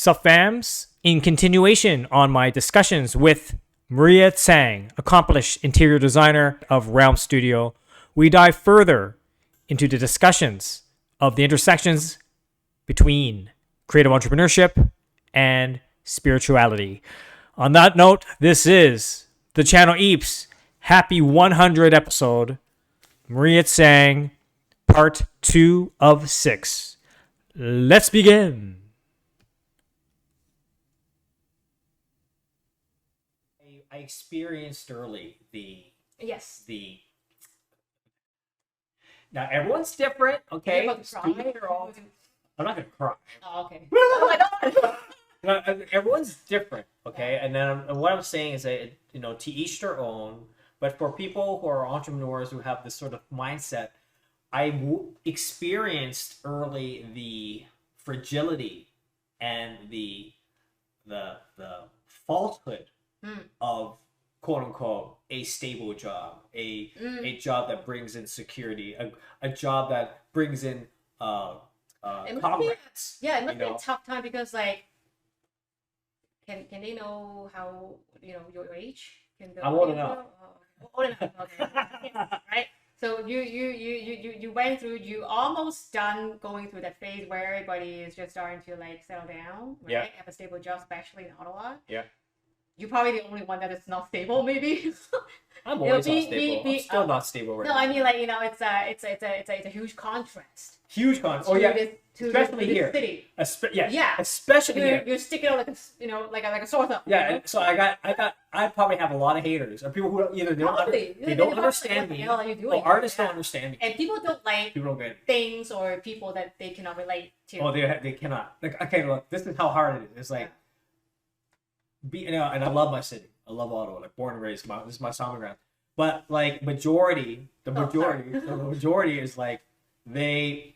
Sup-fams, in continuation on my discussions with Maria Tsang, accomplished interior designer of Realm Studio, we dive further into the discussions of the intersections between creative entrepreneurship and spirituality. On that note, this is the channel Eeps Happy 100 episode, Maria Tsang, part 2 of 6. Let's begin. I experienced early the now everyone's different, okay? You're about to cry? I'm not gonna cry. Oh, okay. No, everyone's different, okay? And then what I'm saying is that, to each their own. But for people who are entrepreneurs who have this sort of mindset, experienced early the fragility and the falsehood of quote unquote a stable job, a job that brings in security, a job that brings in comrades. It must be a tough time because can they know how your age? I'm old enough. Old enough, okay. Right? So you went through, you almost done going through that phase where everybody is just starting to settle down, right? Yeah. Have a stable job, especially in Ottawa. Yeah. You're probably the only one that is not stable, maybe. I'm always not stable. I'm still not stable right now. No, I mean it's a huge contrast. Huge contrast. Oh yeah, especially here. City. Yeah, especially here. You're sticking out like a sore thumb. Yeah, and so I probably have a lot of haters, or people who either they don't understand me, or artists don't understand me, and people don't like get things or people that they cannot relate to. Oh, they cannot. Okay, look, this is how hard it is. It's like, and I love my city. I love Ottawa. Born and raised. This is my stomping ground. But the majority is they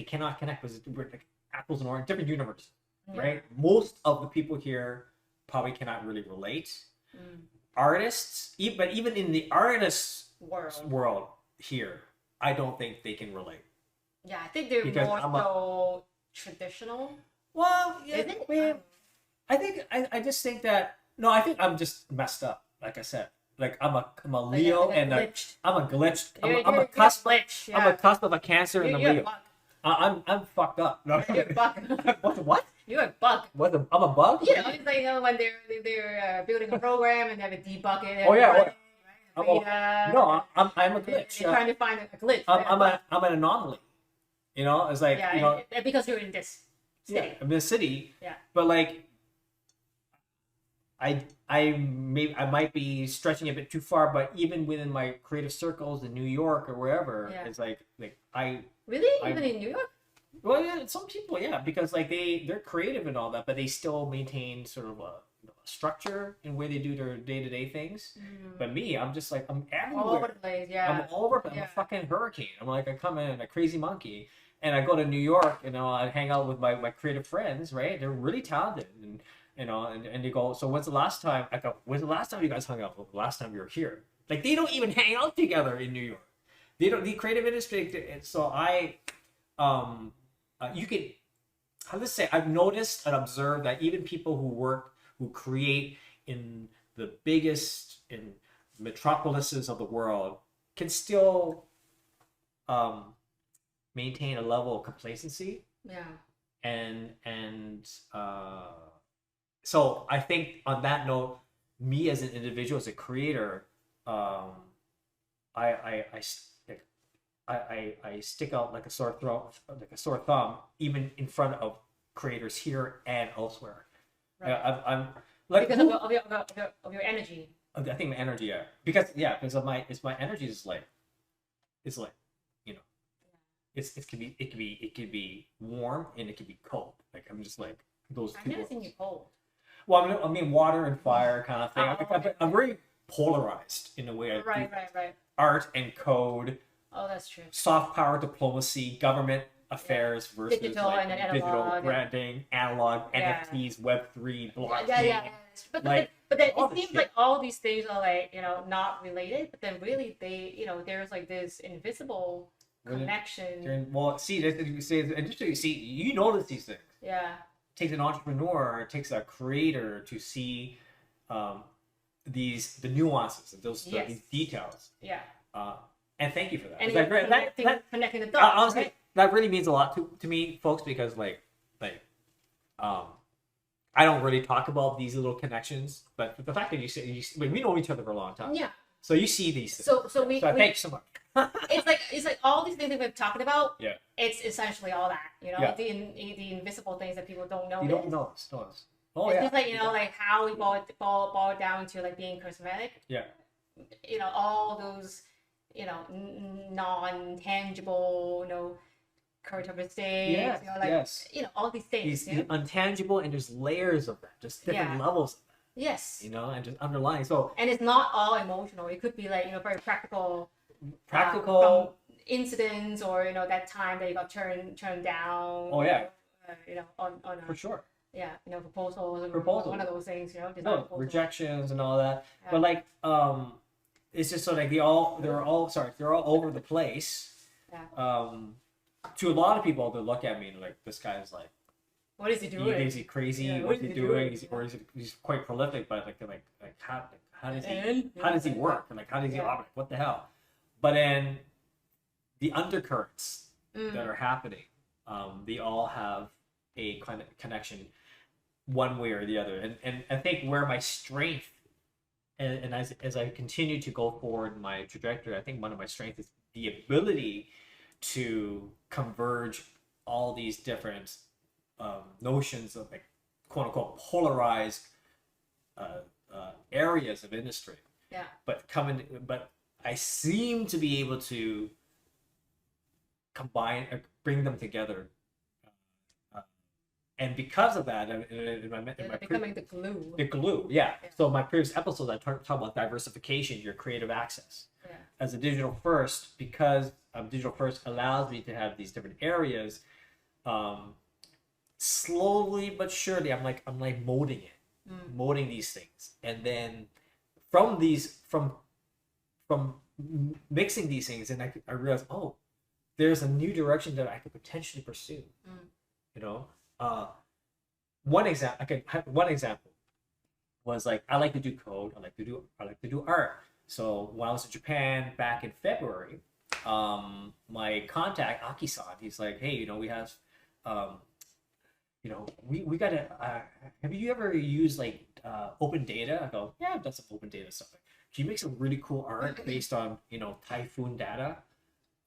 cannot connect because we're like apples and oranges, different universe, right? Most of the people here probably cannot really relate. Artists, but even in the artists world here, I don't think they can relate. Yeah, I think they're more traditional. Well, yeah, I just think that I think I'm just messed up. Like I said, I'm a Leo and I'm a glitch. I'm a cusp. Yeah. I'm a cusp of a Cancer and a You're Leo. a bug. I'm fucked up. No. You're a bug. What? You're a bug. I'm a bug. Yeah, it's when they're building a program and they have a debug it. Oh yeah. Right? No, I'm a glitch. They're trying to find a glitch. I'm an anomaly. It's like because you're in this city. Yeah, I'm in the city. Yeah. But I might be stretching a bit too far, but even within my creative circles in New York or wherever, it's even in New York. Well, yeah, some people, because they're creative and all that, but they still maintain sort of a structure in where they do their day-to-day things. But me, I'm just I'm everywhere. All over the place, yeah. I'm all over. I'm a fucking hurricane. I come in a crazy monkey. And I go to New York, I hang out with my creative friends, right? They're really talented, and and they go, so when's the last time? I go, when's the last time you guys hung out? Well, the last time you were here. They don't even hang out together in New York. They don't. The creative industry. And so you can, how to say? I've noticed and observed that even people who create in the biggest metropolises of the world can still maintain a level of complacency. Yeah. And so I think on that note, me as an individual, as a creator, I stick out like a sore thumb, even in front of creators here and elsewhere. Right. I'm because of your energy. I think my energy, because of my energy is it could be warm and it could be cold. I'm just those. I've never seen you cold. Well, I mean water and fire kind of thing. I'm very polarized in the way I right. Art and code. Oh, that's true. Soft power diplomacy, government affairs versus digital and then analog, branding, analog, NFTs, Web3, blockchain. Yeah. But it seems like all these things are not related. But then really they there's this invisible connection. Well, see, it's interesting. See, you notice these things. Yeah. It takes an entrepreneur, it takes a creator to see the nuances, these details. Yeah. And thank you for that. And connecting the dots. Honestly, right? that really means a lot to me, folks, because I don't really talk about these little connections, but the fact that we know each other for a long time. Yeah. So you see these things. So thank you so much. it's like all these things that we've talked about. Yeah. It's essentially all that, Yeah. the invisible things that people don't know. You don't notice. Oh it's yeah. just like like how we boil it down to like being charismatic. Yeah. All those non-tangible characteristics. Yes. Yes. All these things. These untangible, and there's layers of that, just different levels. Yes. And just underlying. So. And it's not all emotional. It could be like very practical. From incidents, or that time that you got turned down. Oh yeah. On for sure. Yeah, proposals. One of those things. Rejections and all that. Yeah. But it's just so like they're all over the place. Yeah. To a lot of people, they look at me and like, this guy's like, what is he doing? Is he crazy? Yeah, What's he doing? He's quite prolific, but how does he work? And how does he operate? What the hell? But then the undercurrents that are happening, they all have a kind of connection one way or the other. And I think where my strength, and as I continue to go forward in my trajectory, I think one of my strengths is the ability to converge all these different notions of quote unquote polarized areas of industry. Yeah. But I seem to be able to combine or bring them together. And because of that, becoming the glue. The glue, yeah. So my previous episodes, I talked about diversification, your creative access. Yeah. As a digital first, because digital first allows me to have these different areas. Slowly but surely, I'm like molding it, molding these things, and then from mixing these things, and I realized, oh, there's a new direction that I could potentially pursue. One example was like, I like to do code, I like to do art. So when I was in Japan back in February, my contact Aki-san, he's like, hey, we have we gotta have you ever used open data? I go, yeah, I've done some open data stuff. Can you make some really cool art based on typhoon data?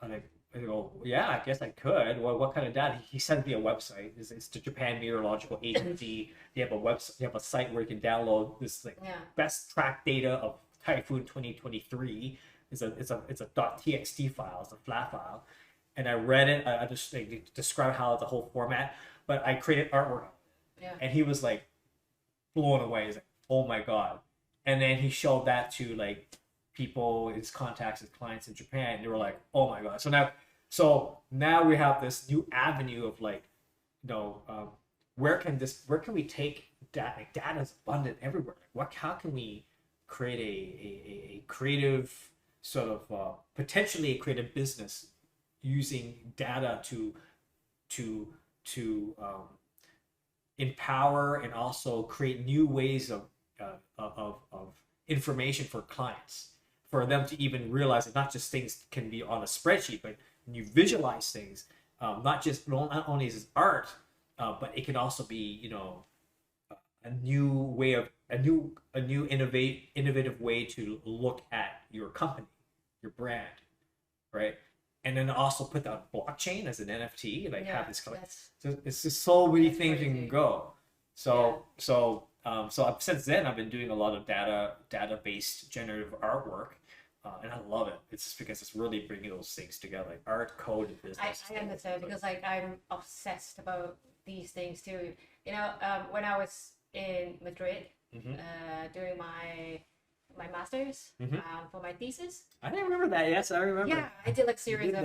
And I go, yeah, I guess I could. Well, what kind of data? He sent me a website. It's the Japan Meteorological Agency. They have a website. They have a site where you can download this best track data of typhoon 2023. It's a .txt file. It's a flat file, and I read it. I just describe how the whole format, but I created artwork. Yeah. And he was like blown away. He's like, oh my god! And then he showed that to people, his contacts, his clients in Japan. They were like, oh my god! So now we have this new avenue of where can we take data? Data is abundant everywhere. How can we create a creative sort of potentially a creative business using data to empower and also create new ways of information for clients, for them to even realize that not just things can be on a spreadsheet, but when you visualize things, not only is it art, but it can also be a new innovative way to look at your company, your brand, right? And then also put that on blockchain as an NFT, have this kind of. So it's just so many things you can go. So since then I've been doing a lot of data-based generative artwork, and I love it. It's just because it's really bringing those things together, like art, code, and business. I understand, because I'm obsessed about these things too. When I was in Madrid, doing my master's for my thesis. I didn't remember that. Yes, I remember. Yeah, I did series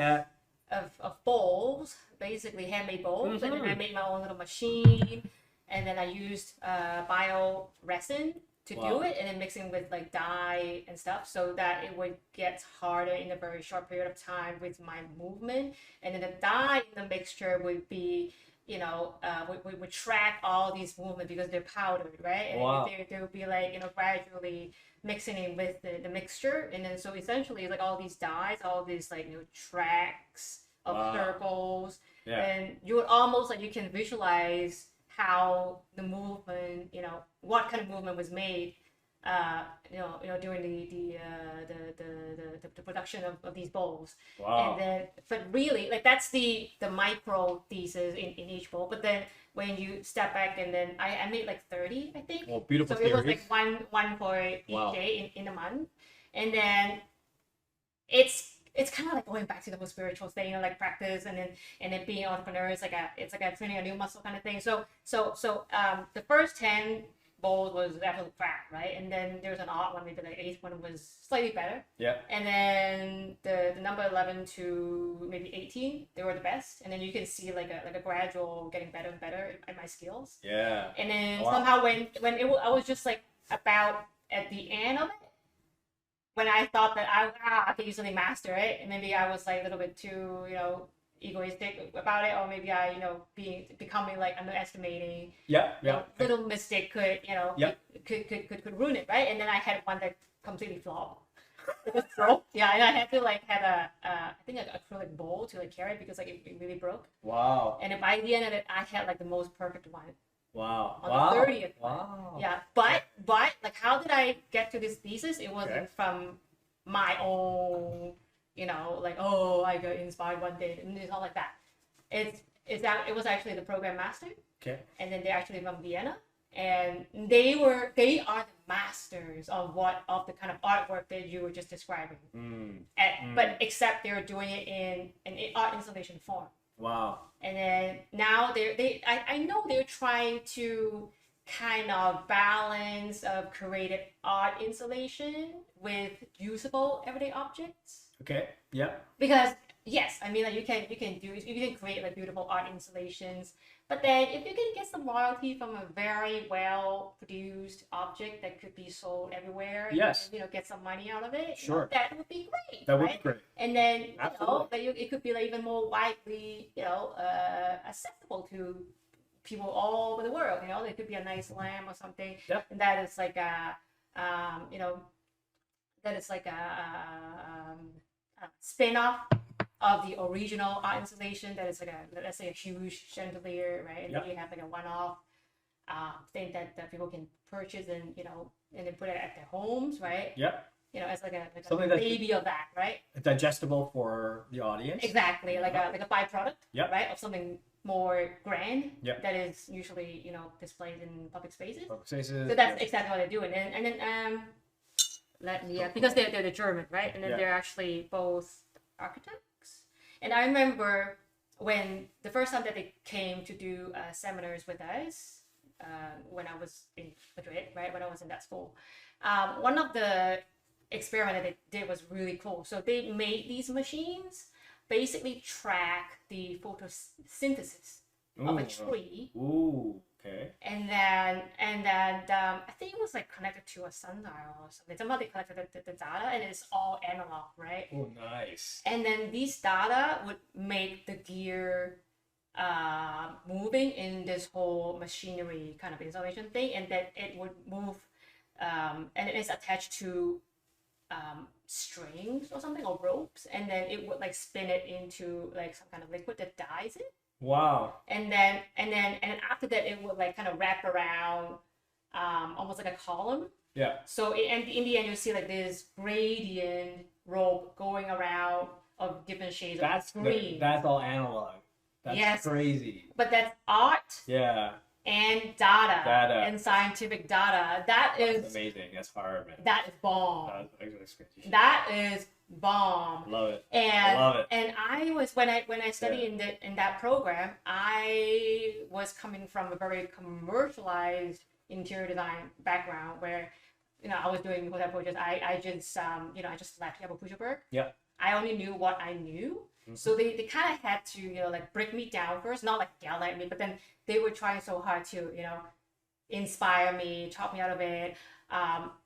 of bowls, basically handmade bowls, and then I made my own little machine, and then I used bio resin to do it, and then mixing with like dye and stuff, so that it would get harder in a very short period of time with my movement. And then the dye in the mixture would be, we would track all these movements because they're powdered, right? And they would be like, gradually mixing it with the mixture. And then so essentially, like all these dyes, all these like tracks of circles, and you would almost like, you can visualize how the movement, what kind of movement was made, during the production of these bowls. And then, but really, like that's the micro thesis in each bowl. But then when you step back, and then I made like 30, I think. Oh, beautiful. So it was like one for each day in a month. And then it's kind of like going back to the whole spiritual thing, like practice, and then being an entrepreneur is like it's like a training a new muscle kind of thing. So the first 10 bowls was absolute crap, right? And then there's an odd one, maybe like 8th one was slightly better. Yeah. And then the number 11 to maybe 18, they were the best. And then you can see like a gradual getting better and better at my skills. Yeah. And then somehow when I was just like about at the end of it, when I thought that I could easily master it, and maybe I was like a little bit too, egoistic about it, or maybe I, becoming like underestimating. Little mistake could, could ruin it, right? And then I had one that completely flopped. It was broke. Yeah, and I had to like have I think an acrylic bowl to like carry it, because like it really broke. Wow. And by the end of it, I had like the most perfect one. Wow. On the 30th. Wow. Yeah, but like, how did I get to this thesis? It wasn't from my own, like, I got inspired one day. And it's not like that. It was actually the program master. Okay. And then they're actually from Vienna, and they are the masters of the kind of artwork that you were just describing. But except they're doing it in an art installation form. Wow. And then now I know they're trying to kind of balance of creative art installation with usable everyday objects. Okay. Yeah. Because yes, I mean, like you can create like beautiful art installations, but then if you can get some royalty from a very well produced object that could be sold everywhere, yes, and, get some money out of it, sure, that would be great. That would be great. And then it could be like even more widely, accessible to people all over the world. There could be a nice lamp or something, and that is like a spin-off of the original art installation. That is like let's say a huge chandelier, right? And then you have like a one-off thing that people can purchase and and then put it at their homes, right? As like a baby of that, right? Digestible for the audience. Exactly, like a byproduct, right, of something more grand that is usually displayed in public spaces. So that's exactly what they're doing, and then because they're the German, right? And then they're actually both architects. And I remember when the first time that they came to do seminars with us, when I was in Madrid, right, when I was in that school, one of the experiments that they did was really cool. So they made these machines basically track the photosynthesis of a tree. Ooh, okay. And then I think it was like connected to a sundial or something. Somebody collected the data, and it's all analog, right? Oh, nice. And then these data would make the gear moving in this whole machinery kind of installation thing, and that it would move, and it is attached to strings or something, or ropes, and then it would like spin it into like some kind of liquid that dyes it. Wow. And then after that, it would like kind of wrap around, almost like a column. Yeah. So in the end, you see like this gradient rope going around of different shades of green. That's all analog. That's crazy. But that's art. Yeah. And data. And scientific data. That's amazing. That's hard, man. That is bomb. That is bomb. Love it. And I love it. And I was when I studied in that program, I was coming from a very commercialized interior design background where I was doing hotel projects. I just I just left Yabo Pujaberg. Yeah. I only knew what I knew. Mm-hmm. So they kind of had to like break me down first, not like yell at me, but then they were trying so hard to inspire me, talk me out of it.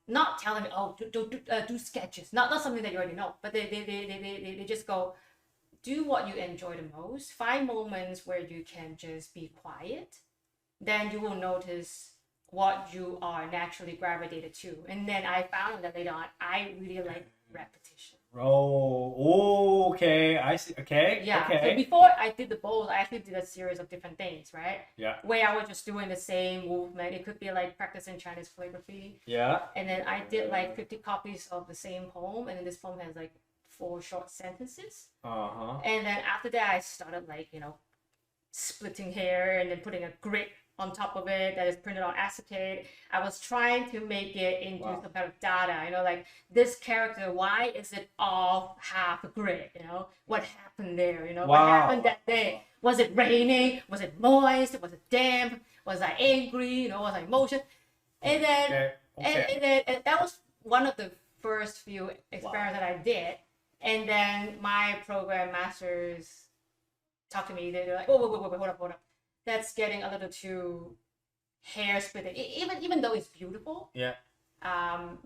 not telling me, oh, do sketches, not something that you already know, but they just go, do what you enjoy the most. Find moments where you can just be quiet. Then you will notice what you are naturally gravitated to. And then I found that later on, I really like repetition. Oh, okay. I see. Okay. Yeah. Okay. So before I did the bowls, I actually did a series of different things, right? Yeah. Where I was just doing the same movement. It could be like practicing Chinese calligraphy. Yeah. And then I did like 50 copies of the same poem. And then this poem has like 4 short sentences. Uh-huh. And then after that, I started like, splitting hair and then putting a grid on top of it that is printed on acetate. I was trying to make it into some kind of data, like this character, why is it all half a grid? What happened there? What happened that day? Was it raining? Was it moist? Was it damp? Was I angry? Was I emotional? And then, and that was one of the first few experiments that I did. And then my program masters talked to me. They're like, oh, wait, hold up. That's getting a little too hair splitting. Even though it's beautiful, the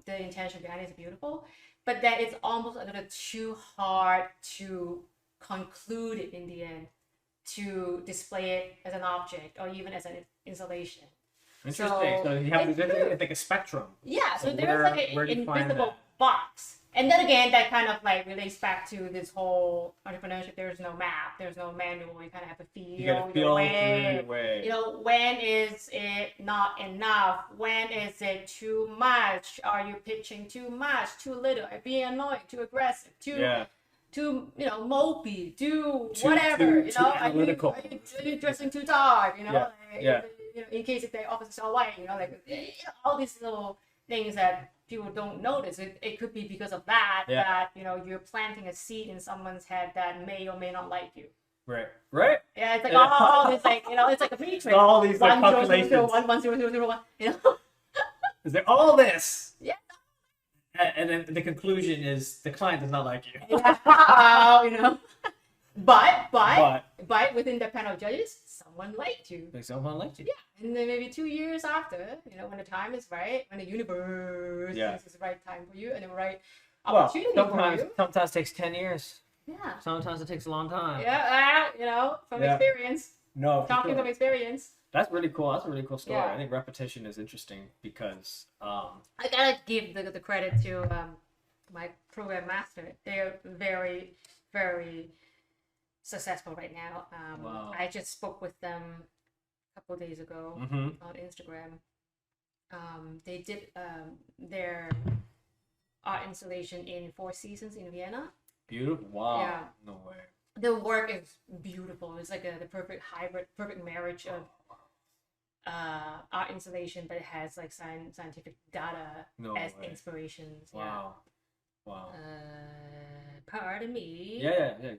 intention behind it is beautiful, but that it's almost a little too hard to conclude it in the end, to display it as an object or even as an installation. Interesting. So you have it's like a spectrum. Yeah. So there's like an invisible box. And then again, that kind of like relates back to this whole entrepreneurship. There's no map, there's no manual. You kind of have to feel. You gotta feel your way. When is it not enough? When is it too much? Are you pitching too much? Too little? Are you being annoying? Too aggressive? Too mopey? Too whatever? Too analytical. Are you dressing too dark? Yeah. In case if the officers are white, all these little things that people don't notice. It could be because of that, that you're planting a seed in someone's head that may or may not like you. Right. Yeah, it's like it's like it's like a matrix. All these like calculations. 10001, Is there all this? Yeah. And then the conclusion is the client does not like you. Yeah. But within the panel of judges, someone liked you. Someone liked you. Yeah, and then maybe 2 years after, when the time is right, when the universe thinks it's the right time for you, and the right opportunity for you. Sometimes it takes 10 years. Yeah. Sometimes it takes a long time. Yeah, from experience. No, talking from experience. That's really cool. That's a really cool story. Yeah. I think repetition is interesting because I gotta give the credit to my program master. They're very, very successful right now. I just spoke with them a couple of days ago on Instagram. They did their art installation in 4 Seasons in Vienna. Beautiful. Wow. Yeah. No way. The work is beautiful. It's like the perfect hybrid, perfect marriage of art installation, but it has like scientific data as inspirations. Wow. Wow. Pardon me. Yeah.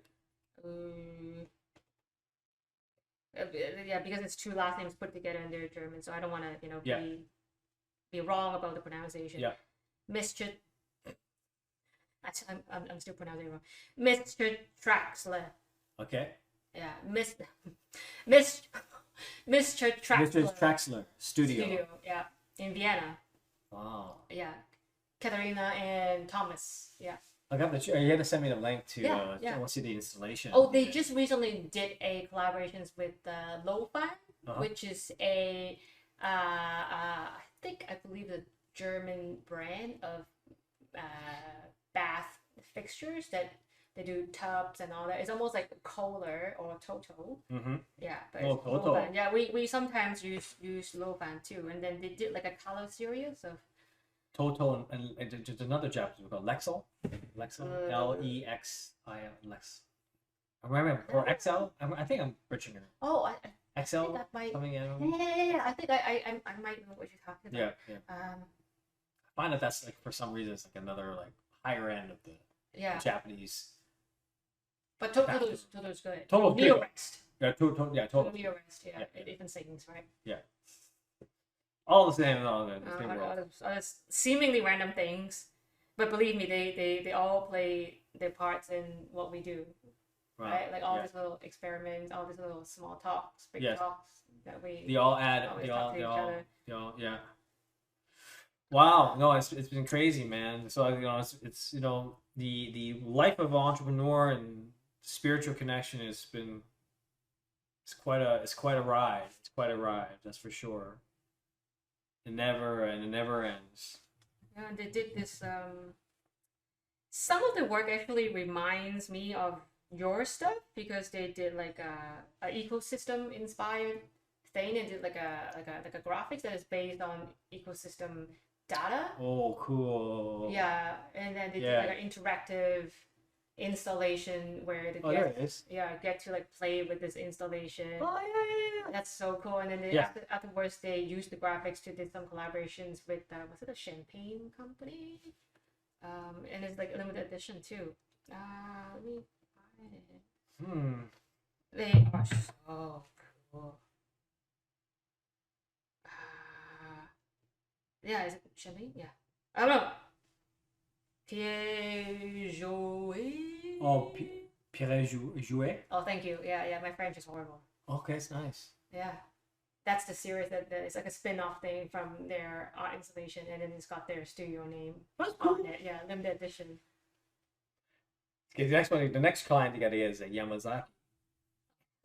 Because it's 2 last names put together and they're German, so I don't want to be wrong about the pronunciation. Yeah. I'm still pronouncing it wrong. Mischer'traxler. Okay. Yeah. Mischer'traxler Studio. Yeah, in Vienna. Wow. Yeah. Katarina and Thomas. Yeah. I got the. You had to send me the link to. I want to see the installation. Oh, they just recently did a collaborations with Lo-Fan, which is a I believe the German brand of bath fixtures that they do tubs and all that. It's almost like a Kohler or Toto. Mm-hmm. Yeah, but it's Toto. Lo-Fan. Yeah, we sometimes use Lo-Fan too, and then they did like a color series of Toto and just another Japanese called Lexel. Lexel. Lex. I remember or XL. I think I'm butchering it. Oh, XL. I think that might. Something. Yeah. I think I might know what you're talking about. Yeah. I find that's like for some reason it's like another like higher end of the Japanese. But Toto's good. Toto's good. Neorest. Yeah, Toto. Neorest. Yeah. It even sings, right? Yeah. All the same, seemingly random things, but believe me, they all play their parts in what we do, right? Like all these little experiments, all these little small talks, big talks that we. They all add. Talk to each other. Yeah. Wow, no, it's been crazy, man. So it's the life of an entrepreneur and spiritual connection has been it's quite a ride. It's quite a ride, that's for sure. It never ends. Yeah, and they did this. Some of the work actually reminds me of your stuff because they did like a ecosystem inspired thing and did like a graphics that is based on ecosystem data. Oh, cool. Yeah, and then they did Yeah. like an interactive installation where they Oh, there it is. get to like play with this installation. Oh, yeah. That's so cool. And then Yeah. afterwards they used the graphics to do some collaborations with was it a champagne company? And it's like a limited edition too. Let me find it. Hmm. They are so cool. Yeah, is it champagne? Yeah. I don't know. Piaget. Oh, Pierre Jouet. Oh, thank you. Yeah. My French is horrible. Okay, it's nice. Yeah, that's the series that it's like a spin-off thing from their art installation, and then it's got their studio name That's cool. on it. Yeah, limited edition. Okay, the next client you gotta get is a Yamazaki.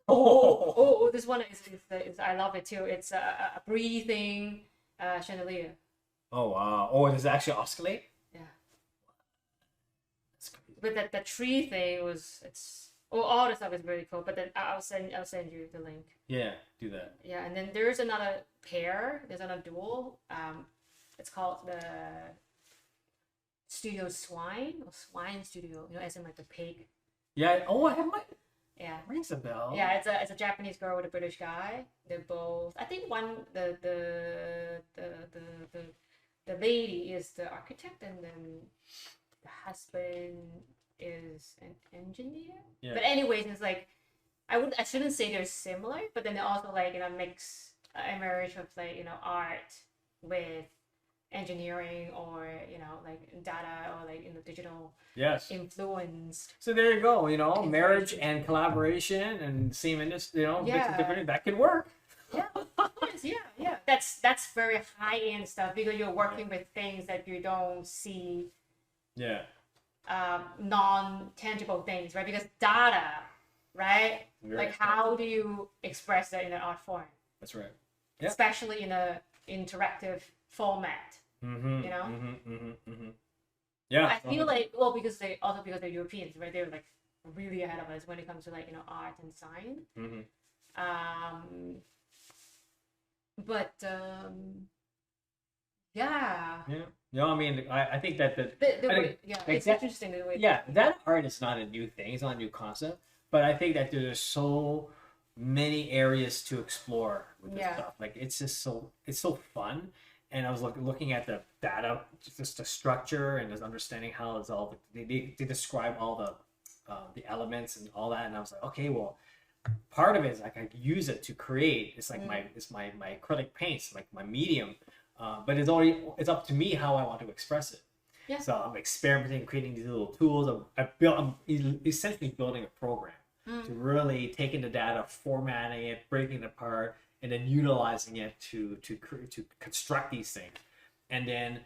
Oh, this one is I love it too. It's a breathing chandelier. Oh wow! Oh, does it actually oscillate? Yeah, That's crazy. but the tree thing all the stuff is really cool. But then I'll send you the link. Yeah, do that. Yeah, and then there's another pair. There's another duel. It's called the Studio Swine or Swine Studio. As in like the pig. Yeah. Oh, I have my Yeah. rings a bell. Yeah, it's a Japanese girl with a British guy. They're both. I think one the lady is the architect, and then the husband is an engineer. Yeah. But anyways, it's like I shouldn't say they're similar, but then they also like mix a marriage of like art with engineering or like data or like digital Yes. influenced. So there you go. Marriage and collaboration and same industry. Makes a difference. That could work. Yeah, of course, yeah. That's very high end stuff because you're working with things that you don't see, Yeah. non-tangible things, right? Because data, right? Very Like how do you express that in an art form? That's right. Yeah. Especially in a interactive format. Mm-hmm. You know? Mm-hmm. Yeah. I feel like because they're Europeans, right? They're like really ahead of us when it comes to like art and design. Mm-hmm. But yeah. Yeah. No, I mean, I think that It's interesting the way. Yeah, that art is not a new thing. It's not a new concept. But I think that there's so many areas to explore with this stuff. Like it's so fun. And I was looking at the data, just the structure and just understanding how it's all. They describe all the elements and all that, and I was like, okay, well, part of it is like I use it to create. It's like my acrylic paints, like my medium. But it's up to me how I want to express it. Yeah. So I'm experimenting, creating these little tools. I'm essentially building a program to really taking the data, formatting it, breaking it apart, and then utilizing it to construct these things. And then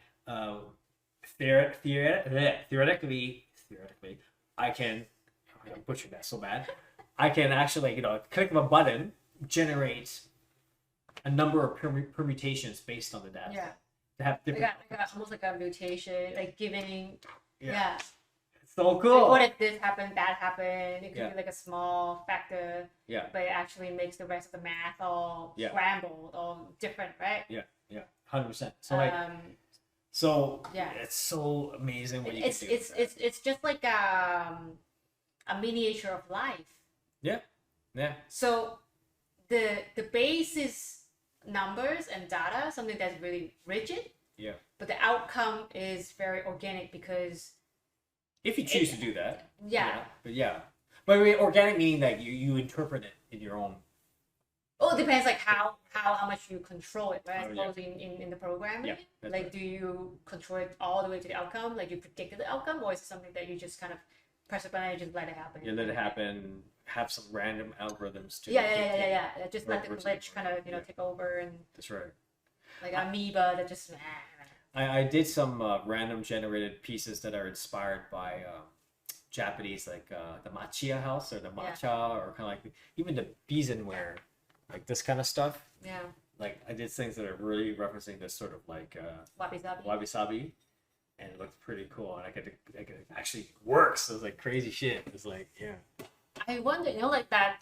theoretically, I can. I'm butchering that so bad. I can actually, click of a button, generate a number of permutations based on the data. Yeah. To have different. Almost like a mutation, like giving. Yeah. It's so cool. Like, what if this happened, that happened? It could be like a small factor. Yeah. But it actually makes the rest of the math all scrambled, all different, right? Yeah. 100%. So it's so amazing what you can do. It's just like a miniature of life. Yeah. So the base is numbers and data, something that's really rigid. Yeah. But the outcome is very organic because if you choose to do that. Yeah. But I mean, organic meaning that you interpret it in your own. Well, it depends like how much you control it, right? I suppose in the programming. Yeah. Like right. do you control it all the way to the outcome? Like you predicted the outcome, or is it something that you just kind of press a button and just let it happen? You let it happen. Have some random algorithms to. Yeah. Just let the glitch kind of take over and. That's right. Like amoeba that just. I did some random generated pieces that are inspired by Japanese, like the Machiya house or the matcha, or kind of like even the Bizenware, like this kind of stuff. Yeah. Like I did things that are really referencing this sort of like Wabi-Sabi. Wabi-Sabi, and it looked pretty cool. And I could it actually works. So it was like crazy shit. It was like, yeah. I wonder, you know, like that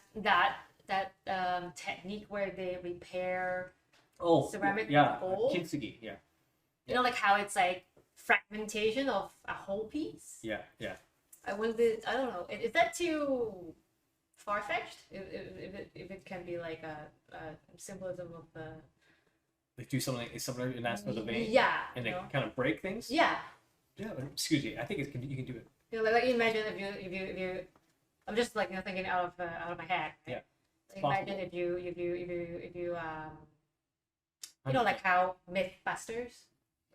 technique where they repair ceramic bowl. Kintsugi, yeah. You know, like how it's like fragmentation of a whole piece. Yeah, yeah. I wonder. I don't know. Is that too far-fetched? If it can be like a symbolism of the. Like do something in that sort of vein. Yeah. And they kind of break things. Yeah. Yeah. Excuse me. I think you can do it. You know, like imagine if you. I'm just like, you know, thinking out of my head. Right? Yeah. Like imagine if you you know, like how Mythbusters,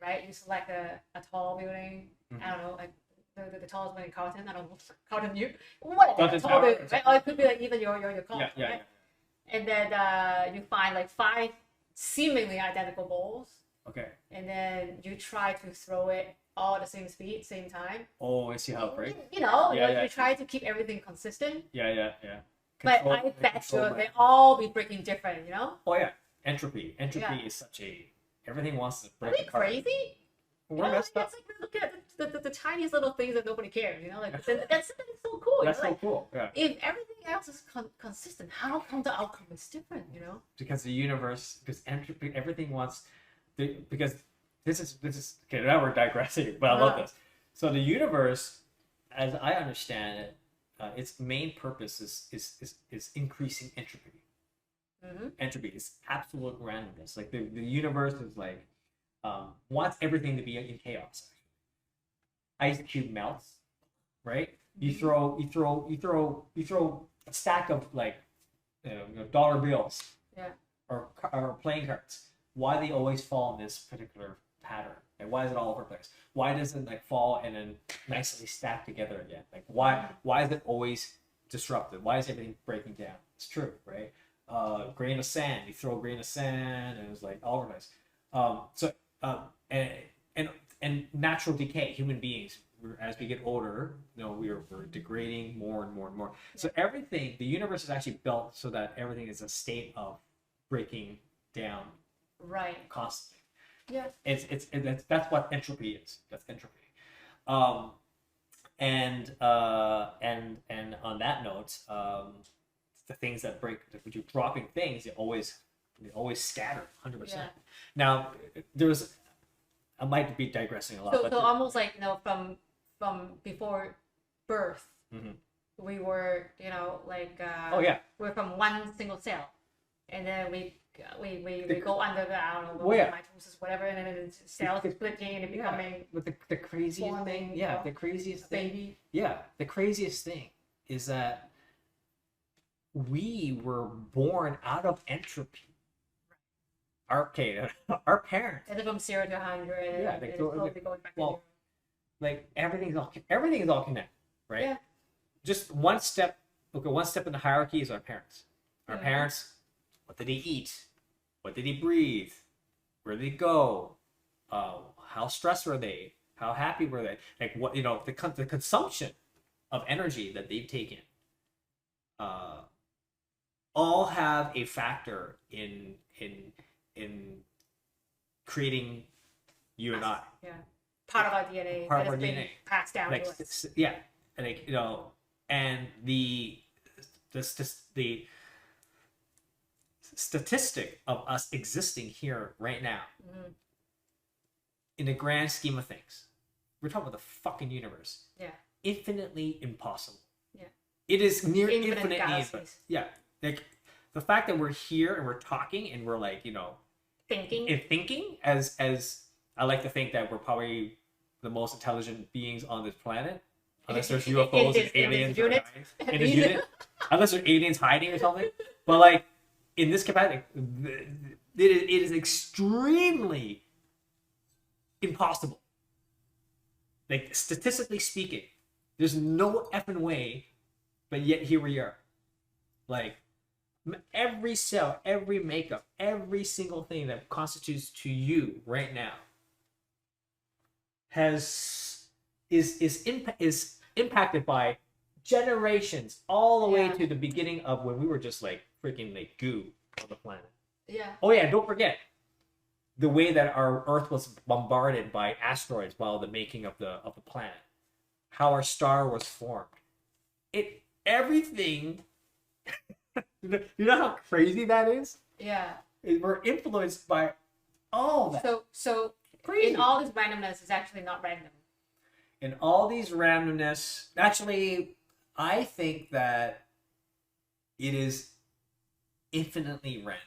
right? You select a tall building. I don't know, like the tallest one in Carlton. I don't know, Carlton New, whatever. Tall building, right? Or it could be like even your college, right? And then you find like 5 seemingly identical balls. Okay. And then you try to throw it all at the same speed, same time. Oh, I see how it breaks. You know, you try to keep everything consistent. Yeah. But I bet you they all be breaking different, you know? Oh yeah. Entropy is such a everything wants to break. Are they crazy? We're messed up. It's like look at the tiniest little things that nobody cares, you know? Like that's so cool. That's so like, cool. Yeah. If everything else is consistent, how come the outcome is different? You know? Because the universe, because entropy, everything wants, because this is okay. Now we're digressing, but I love this. So the universe, as I understand it, its main purpose is increasing entropy. Entropy is absolute randomness. Like the universe is like wants everything to be in chaos. Ice cube melts, right? You throw a stack of like dollar bills, or playing cards. Why they always fall in this particular pattern? And why is it all over the place? Why doesn't it like fall and then nicely stack together again? Like why is it always disrupted? Why is everything breaking down? It's true, right? Grain of sand. You throw a grain of sand, and it's like all over the place. And natural decay. Human beings, as we get older, we're degrading more and more and more. So everything, the universe is actually built so that everything is a state of breaking down, right? Constantly. Yeah. That's what entropy is. That's entropy. And on that note, the things that break, when you're dropping things, they always scatter 100%. Now I might be digressing a lot. So almost like from before birth, we were we're from one single cell, and then we go under the mitosis, whatever, and then cells splitting and becoming. But the craziest thing, the craziest thing, the craziest thing is that we were born out of entropy. Our parents. And from 0 to 100. Yeah, and slowly going back to zero. Like everything is all connected, right? Yeah. Just one step. Okay, one step in the hierarchy is our parents. Our parents. What did they eat? What did they breathe? Where did they go? How stressed were they? How happy were they? Like what the consumption of energy that they've taken. All have a factor in creating you and I. Yeah. Part of our DNA. Part of our DNA. Passed down to us. Yeah. And the statistic of us existing here right now, in the grand scheme of things, we're talking about the fucking universe. Yeah. Infinitely impossible. Yeah. It is near infinitely impossible. Yeah. Like the fact that we're here and we're talking and we're like, thinking as I like to think that we're probably the most intelligent beings on this planet. Unless there's UFOs and aliens in this unit. Unless there's aliens hiding or something. But like in this capacity, it is extremely impossible. Like statistically speaking, there's no effing way, but yet here we are. Like every cell, every makeup, every single thing that constitutes to you right now is impacted by generations all the way Yeah. to the beginning of when we were just like freaking like goo on the planet. Yeah. Oh yeah, and don't forget the way that our Earth was bombarded by asteroids while the making of the planet. How our star was formed. Everything. You know how crazy that is? Yeah. We're influenced by all that. So Crazy. in all this randomness, it's actually not random. In all these randomness, actually, I think that it is infinitely random.